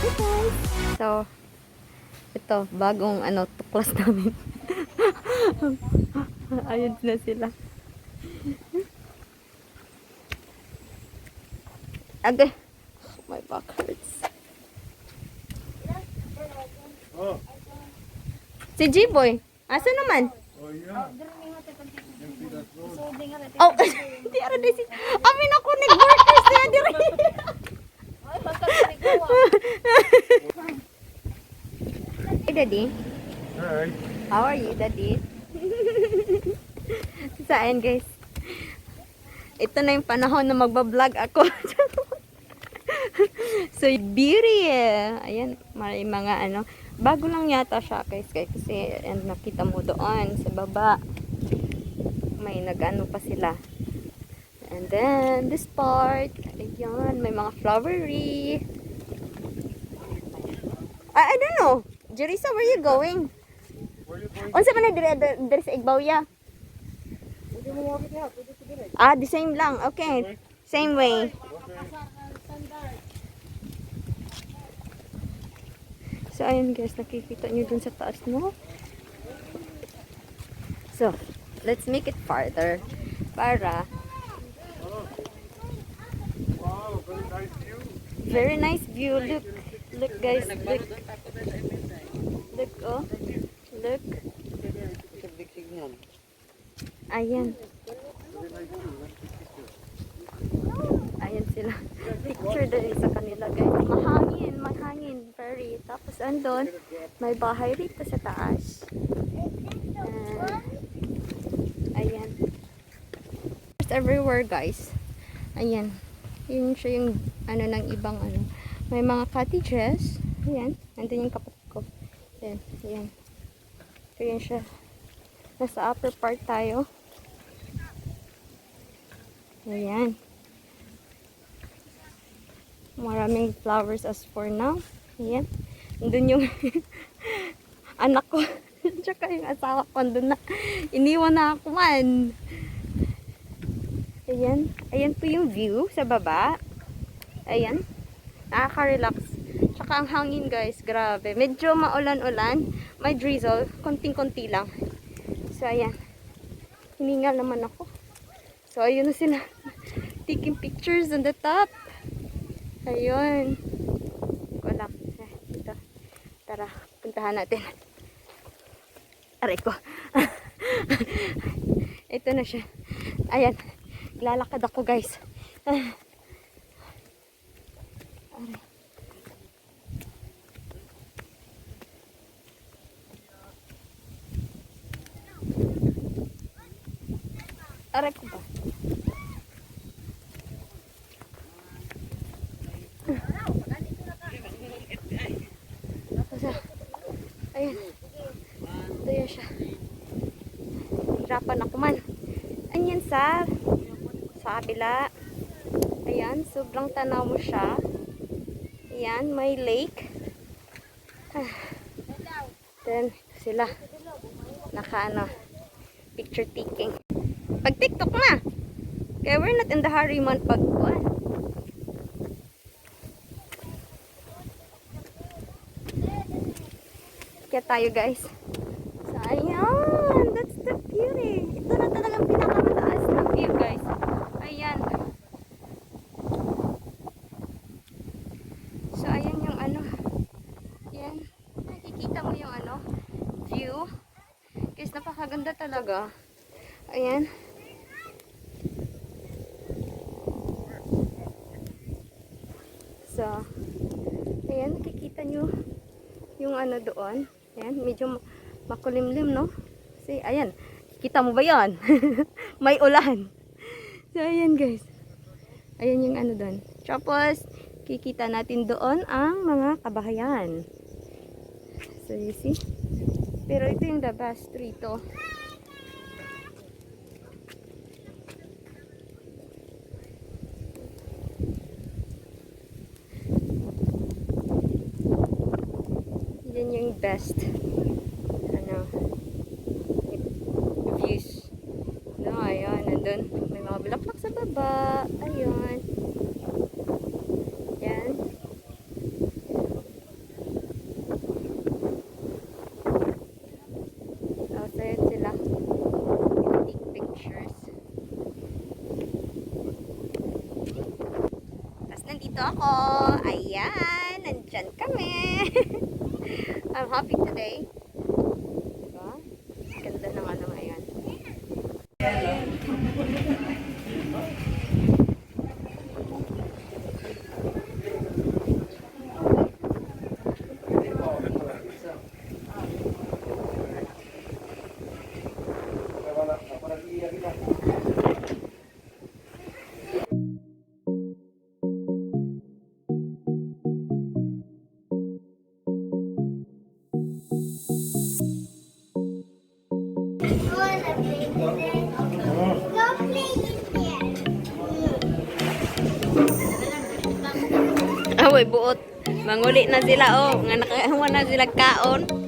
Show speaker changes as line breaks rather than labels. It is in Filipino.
Hey guys! So, ito, bagong tuklas namin. Ayun na sila. Ate, my back hurts.
Oh.
Si G-Boy, asa naman?
Oh, yeah.
Oh, di ara di si. Amin ako nag-workers na diri. Hey, Daddy.
Hi.
How are you, Daddy? Saan, guys? Ito na yung panahon na magbablog ako. So, beauty. Ayan, may mga bago lang yata siya, guys. Kasi nakita mo doon sa baba. May nag-ano pa sila. And then, this part. Ayan, may mga flowery. I don't know. Jerisa, where you going?
Where are you going?
Unsa man dire sa Igbawya?
Pwede mo walk it out. Pwede ko dire.
Ah, the same lang. Okay. Same way. So, ayun guys, nakikita nyo dun sa taas, no? So, let's make it farther para
Wow, very nice view.
very nice view. Look guys, look. Look, oh. Look. Ayan. Ayan sila. Picture dali sa kanila, guys. Mahangin. Very. Tapos andon, may bahay rito sa taas. Ayan. It's everywhere, guys. Ayan. Yun siya yung ng ibang May mga cottages. Ayan. Nandun yung kapatid ko. Ayan. Ayan. So, yun siya. Nasa upper part tayo. Ayan. Maraming flowers as for now. Ayan. Nandun yung anak ko. Tsaka yung asawa ko. Nandun na. Iniwan na ako man. Ayan. Ayan po yung view sa baba. Ayan. Nakaka-relax. Tsaka ang hangin, guys. Grabe. Medyo maulan-ulan. May drizzle. Konting-konti lang. So, ayan. Hiningal naman ako. So, ayun na sila. Taking pictures on the top. Ayun. Wala. Dito. Tara, puntahan natin. Aray ko. Ito na siya. Ayan. Lalakad ako, guys. Aray. Aray ko ba? Ayan. Ito yun siya. Hirapan ako man. Ayan sa kabila. Ayan. Sobrang tanaw mo siya. Ayan. May lake. Then, sila. Picture taking. Pag TikTok na. Kaya we're not in the hurry man pag kaya tayo, guys. So, ayan. That's the beauty. Ito na talagang pinakamataas na view, guys. Ayan. So, ayan yung ayan. Nakikita mo yung view. Guys, napakaganda talaga. Ayan. So, ayan. Nakikita nyo yung doon. Ayan, medyo makulimlim, no? Kasi, ayan, kita mo ba yan? May ulan. So, ayan, guys. Ayan yung doon. Tapos, kikita natin doon ang mga kabahayan. So, you see? Pero ito yung the best rito. Yan yung best views. No, ayun, nandun may mga bulaklak sa baba. Ayun. Yan. nandito ako. Ayan, nandyan kami. I'm happy today. Diba? Ganda ng ano ngayon. Away, buot. Manguli na sila, oh. Nga nakahawa na sila kaon.